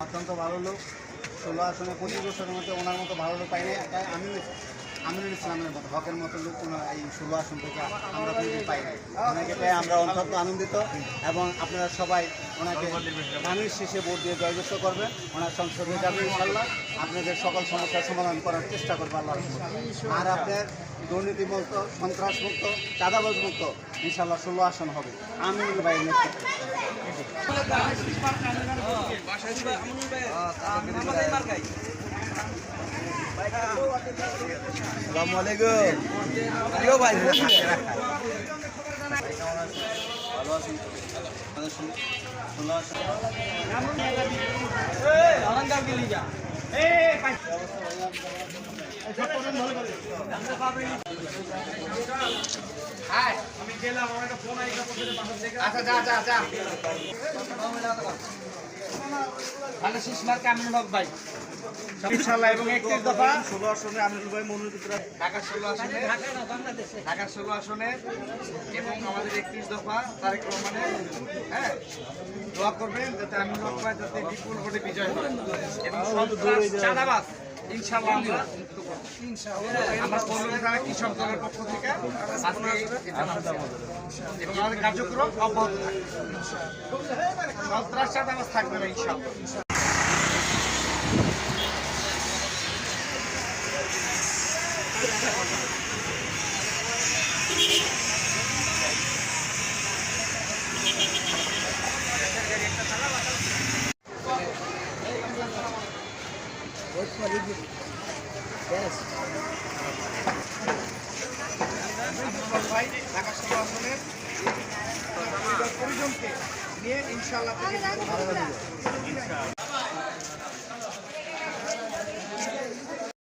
অত্যন্ত ভালো লোক, 16 আসনে 25 বছরের মধ্যে ওনার মতো ভালো লোক পাই নাই। আমিনুল ইসলামের মতো হকের মতো লোক এই 16 আসন থেকে আমরা পাই নাই। ওনাকে পেয়ে আমরা অত্যন্ত আনন্দিত এবং আপনারা সবাই ওনাকে ধানের শীষে ভোট দিয়ে জয়যুক্ত করবেন। ওনার সংসদে যাবে ইনশাল্লাহ, আপনাদের সকল সমস্যার সমাধান করার চেষ্টা করবে আল্লাহ রহমতে। আর আপনার দুর্নীতিমুক্ত, সন্ত্রাসমুক্ত, চাঁদাবাজ মুক্ত ইনশাল্লাহ 16 আসন হবে আমিনুল ভাইয়ের নেতৃত্বে। আসসালামু আলাইকুম। ভাই ভালো আছেন? আমি গেলাম, আমার একটা ফোন আইসা আচ্ছা যা যা যা ভালো শীষ মার্কা আমিনুল হক ভাই ইনশাআল্লাহ। এবং 31 দফা 16 আসনে আমিনুল ভাই মনোনীত ঢাকা 16 আসনে, ঢাকা 16 আসনে এবং আমাদের 31 দফা তারেক রহমানের, হ্যাঁ, দোয়া করবেন যাতে আমিনুল হক ভাই যাতে বিপুল ভোটে বিজয় হয় এবং সন্ত্রাস চাঁদাবাজ ইনশাআল্লাহ আমরা মুক্ত করব। আমরা পৌরসভা কৃষক দলের পক্ষ থেকে আজকে এবং আমাদের কার্যক্রম অব্যাহত থাকবে। সন্ত্রাস চাঁদাবাজ থাকবে না ইনশাআল্লাহ। ঢাকা 16 আসনের পরিজনকে নিয়ে ইনশাআল্লাহ